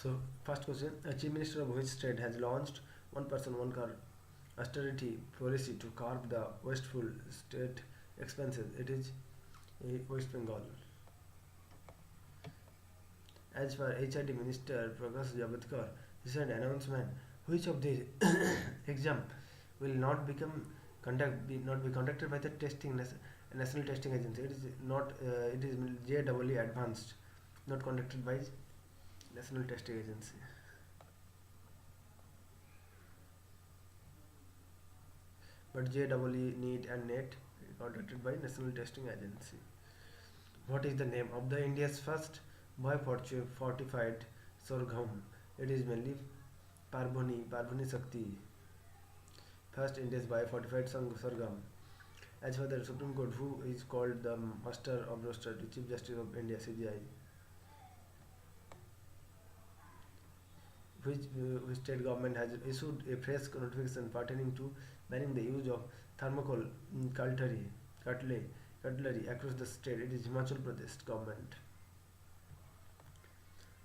So, first question: a chief minister of which state has launched one person, one car austerity policy to curb the wasteful state expenses? It is West Bengal. As per HRD Minister Prakash Javadekar recent announcement, which of these exam will not not be conducted by the national testing agency? It is not. It is JEE advanced, not conducted by national testing agency. But JEE NEET and NET conducted by national testing agency. What is the name of the India's first fortified sorghum? It is mainly Parbhani Sakti. First India's fortified sorghum. As for the Supreme Court, who is called the Master of Roaster, the Chief Justice of India, CJI? Which state government has issued a press notification pertaining to banning the use of thermocol cutlery across the state? It is Himachal Pradesh government.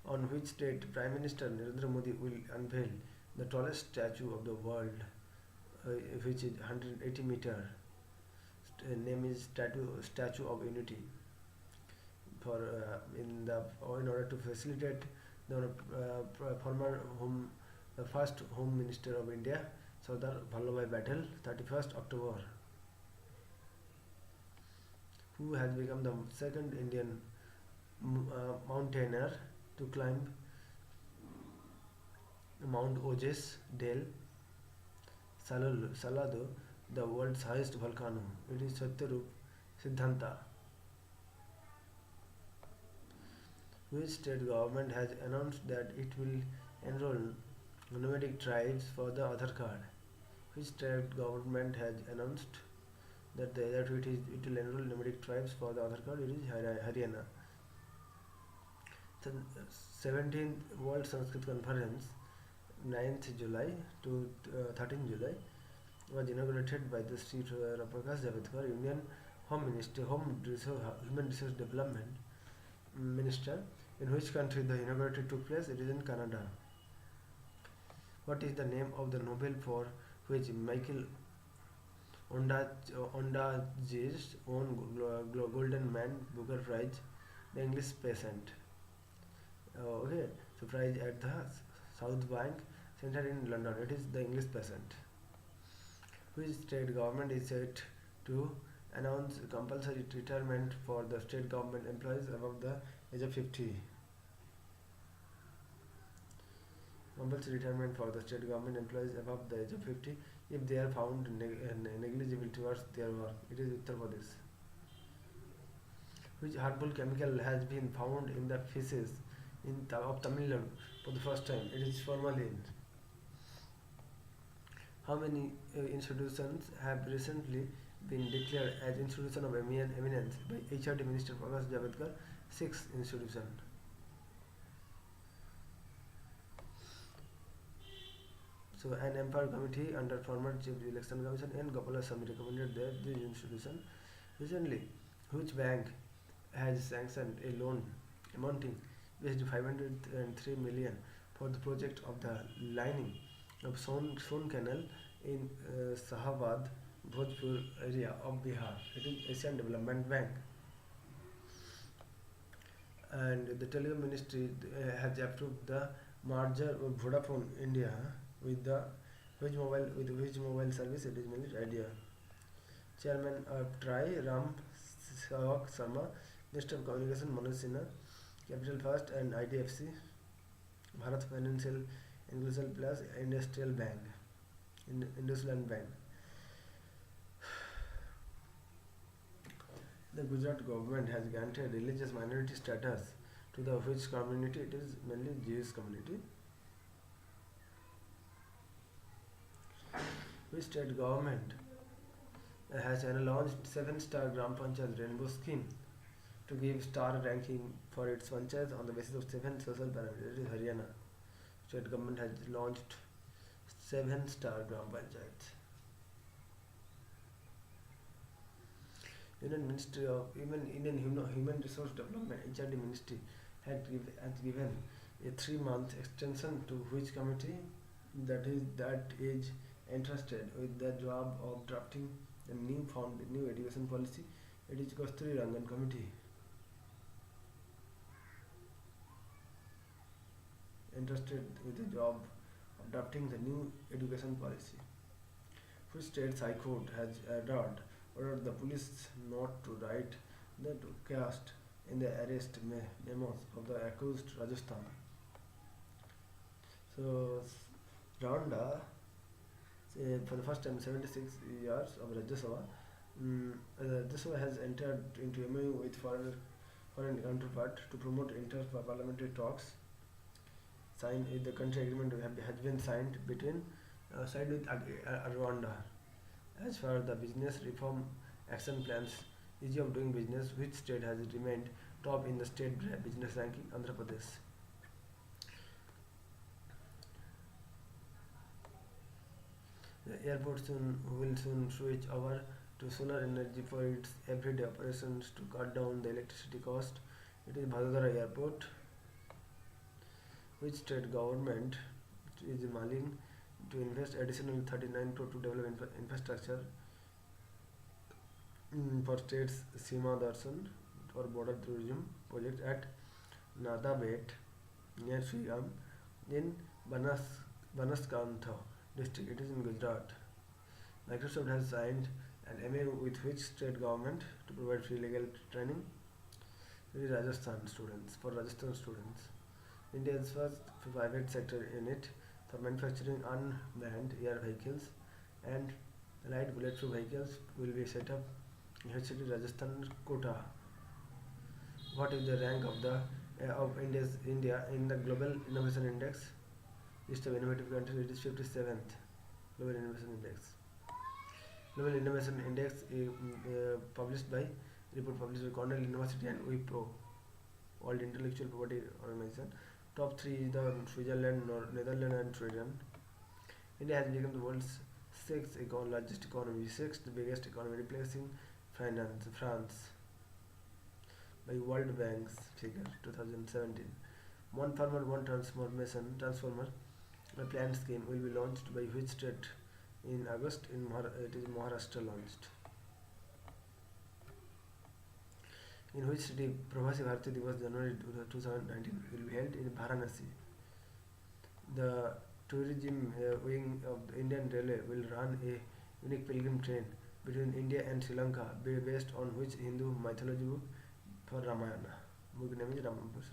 On which state Prime Minister Narendra Modi will unveil the tallest statue of the world, which is 180 meter? Name is Statue of Unity. In order to facilitate the first Home Minister of India, Sardar Vallabhbhai Patel, 31st October, who has become the second Indian mountaineer to climb Mount Ojes del Salado, the world's highest volcano. It is Satyarup Siddhanta. Which state government has announced that it will enroll nomadic tribes for the Aadhaar card? Which state government has announced that it will enroll nomadic tribes for the Aadhaar card? It is Haryana. The 17th World Sanskrit Conference, 9th July to 13th July, was inaugurated by the Sri Prakash Javadekar, Union Human Resource Development Minister. In which country the inauguration took place? It is in Canada. What is the name of the Nobel for which Michael Ondaatje's won Golden Man Booker Prize, the English patient? Okay, so prize at the South Bank Centre in London. It is the English patient. Which state government is set to announce compulsory retirement for the state government employees above the age of 50? Compulsory retirement for the state government employees above the age of 50 if they are found negligible towards their work. It is Uttar Pradesh. Which harmful chemical has been found in the feces of Tamil Nadu for the first time? It is formalin. How many institutions have recently been declared as institution of eminence by HRD Minister Prakash Javadekar? 6 institutions. So, an Empire Committee under former Chief Election Commission N. Gopalaswamy recommended that this institution. Recently, which bank has sanctioned a loan amounting to 503 million for the project of the lining of Son Canal in Sahabad, Bhojpur area of Bihar? It is Asian Development Bank. And the Telecom Ministry has approved the merger of Vodafone India with which mobile service? It is mainly Idea. Chairman of TRAI Ram Sawak Sharma, Minister of Communication Manoj Sinha, Capital First and IDFC, Bharat Financial Inclusion Plus Industrial Bank, Industrial Bank. The Gujarat government has granted religious minority status to the which community? It is mainly Jewish community. Which state government has launched 7-star Gram Panchayat Rainbow Scheme to give star ranking for its panchayats on the basis of 7 social parameters? It is Haryana. State government has launched 7-star Gram Panchayats. Union Ministry of Human Resource Development (HRD) Ministry has given a 3-month extension to which committee that is entrusted with the job of drafting the new education policy. It is Kasturi Rangan committee entrusted with the job of drafting the new education policy. Which state's high court has ordered the police not to write the cast in the arrest memos of the accused Rajasthan. So Rwanda, for the first time 76 years of Rajya Sabha, Rajya Sabha has entered into MOU with foreign counterpart to promote inter-parliamentary talks. Signed the country agreement has been signed between side with Rwanda. As for the business reform action plans, ease of doing business, which state has remained top in the state business ranking? Andhra Pradesh. The airport will soon switch over to solar energy for its everyday operations to cut down the electricity cost. It is Bhadodara Airport. Which state government is willing to invest additional 39 crore to develop infrastructure for states Sima Darshan or border tourism project at Nadabet near Sriram in Banaskantha district. It is in Gujarat. Microsoft has signed an MOU with which state government to provide free legal training? It is Rajasthan students, for Rajasthan students. India's first private sector unit for manufacturing unmanned air vehicles and light bulletproof vehicles will be set up in HCD Rajasthan Kota. What is the rank of India in the Global Innovation Index? List of innovative countries. It is 57th Global Innovation Index. Global Innovation Index is report published by Cornell University and WIPO, World Intellectual Property Organization. Top 3 is the Switzerland, Netherlands and Sweden. India has become the world's largest economy, sixth biggest economy, replacing France by World Bank's figure 2017. One farmer, one transformer a planned scheme will be launched by which state in August? It is Maharashtra launched. In which city Pravasi Bharati Divas January 2019 will be held? In Varanasi. The tourism wing of the Indian Railway will run a unique pilgrim train between India and Sri Lanka based on which Hindu mythology book for Ramayana. Book name is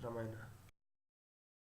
Ramayana.